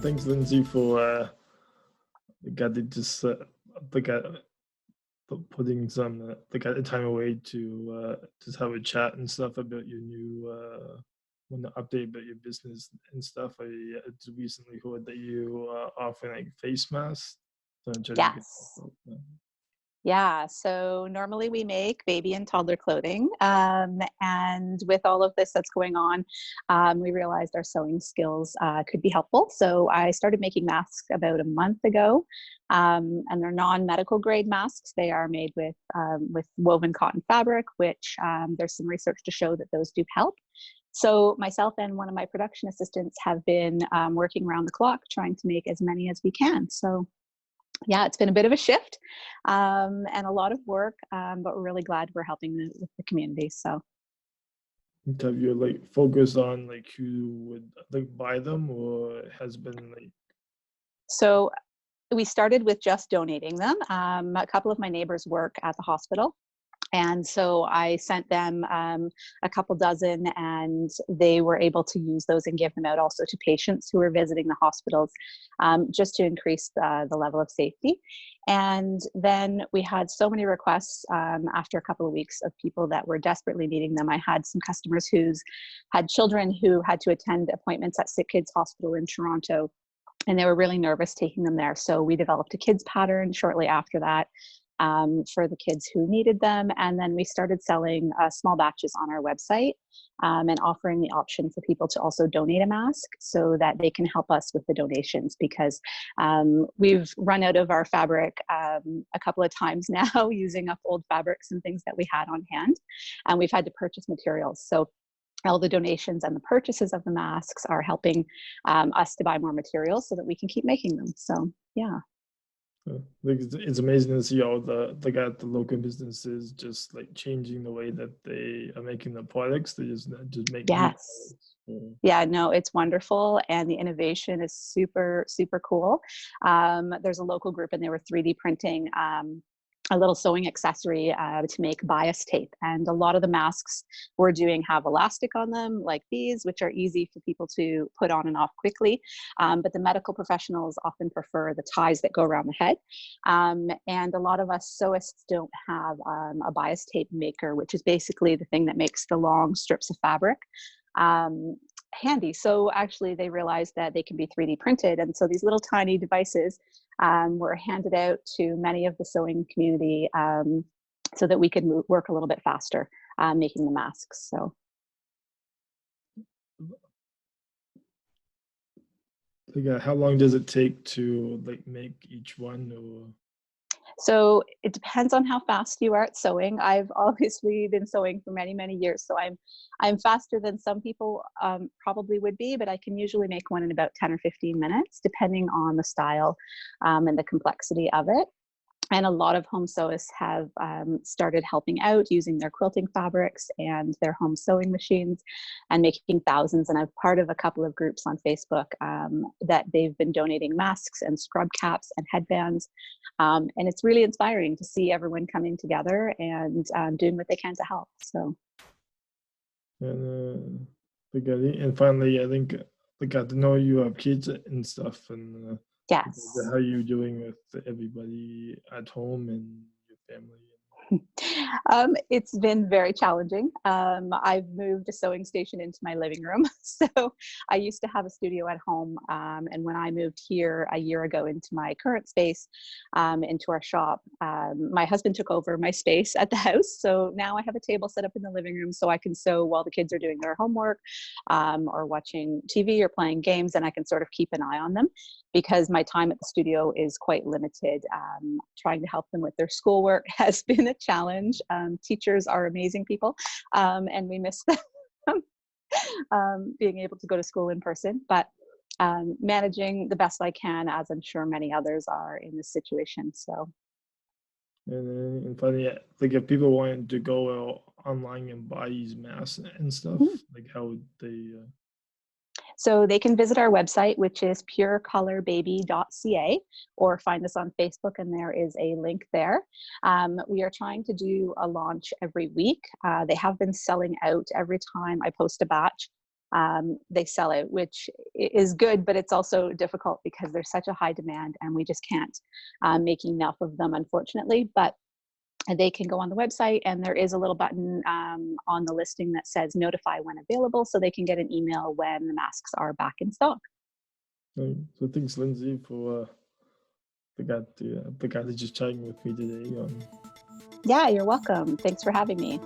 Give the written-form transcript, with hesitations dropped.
Thanks, Lindsay, for just like uh, putting some time away to just have a chat and stuff about your new want to update about your business and stuff. I just recently heard that you offer like face masks. So I'm trying to get Yes. that. Yeah, so normally we make baby and toddler clothing. And with all of this that's going on, we realized our sewing skills could be helpful. So I started making masks about a month ago. And they're non-medical grade masks. They are made with woven cotton fabric, which there's some research to show that those do help. So myself and one of my production assistants have been working around the clock trying to make as many as we can. So yeah, it's been a bit of a shift and a lot of work, but we're really glad we're helping with the community. So Have you like focused on like who would like buy them, or has been like so we started with just donating them. A couple of my neighbors work at the hospital. And so I sent them a couple dozen, and they were able to use those and give them out also to patients who were visiting the hospitals, just to increase the level of safety. And then we had so many requests after a couple of weeks of people that were desperately needing them. I had some customers who's had children who had to attend appointments at Sick Kids Hospital in Toronto, and they were really nervous taking them there. So we developed a kids pattern shortly after that for the kids who needed them. And then we started selling small batches on our website and offering the option for people to also donate a mask so that they can help us with the donations, because we've run out of our fabric a couple of times now using up old fabrics and things that we had on hand. And we've had to purchase materials. So all the donations and the purchases of the masks are helping us to buy more materials so that we can keep making them. So yeah. like it's amazing to see all the local businesses just like changing the way that they are making the products. They just make new Yes. products. Yeah, no, it's wonderful. And the innovation is super, super cool. There's a local group and they were 3D printing a little sewing accessory to make bias tape. And a lot of the masks we're doing have elastic on them, like these, which are easy for people to put on and off quickly. But the medical professionals often prefer the ties that go around the head. And a lot of us sewists don't have a bias tape maker, which is basically the thing that makes the long strips of fabric handy. So actually they realized that they can be 3D printed. And so these little tiny devices were handed out to many of the sewing community so that we could work a little bit faster making the masks. So Like, how long does it take to like make each one? Or So it depends on how fast you are at sewing. I've obviously been sewing for many, many years, so I'm faster than some people probably would be, but I can usually make one in about 10 or 15 minutes, depending on the style and the complexity of it. And a lot of home sewists have started helping out using their quilting fabrics and their home sewing machines and making thousands. And I'm part of a couple of groups on Facebook that they've been donating masks and scrub caps and headbands. And it's really inspiring to see everyone coming together and doing what they can to help. So. and and finally, I think I got to know you have kids and stuff, and Yes. how you doing with everybody at home and your family. It's been very challenging. I've moved a sewing station into my living room. So I used to have a studio at home. And when I moved here a year ago into my current space, into our shop, my husband took over my space at the house. So now I have a table set up in the living room so I can sew while the kids are doing their homework or watching TV or playing games, and I can sort of keep an eye on them, because my time at the studio is quite limited. Trying to help them with their schoolwork has been a challenge. Teachers are amazing people, and we miss them being able to go to school in person, but managing the best I can, as I'm sure many others are in this situation. So. And finally, like if people wanted to go online and buy these masks and stuff, like how would they? So they can visit our website, which is purecolorbaby.ca, or find us on Facebook, and there is a link there. We are trying to do a launch every week. They have been selling out every time I post a batch. They sell out, which is good, but it's also difficult because there's such a high demand and we just can't make enough of them, unfortunately. But they can go on the website, and there is a little button on the listing that says notify when available, so they can get an email when the masks are back in stock. So thanks, Lindsay, for the guy that's just chatting with me today. Yeah, you're welcome. Thanks for having me.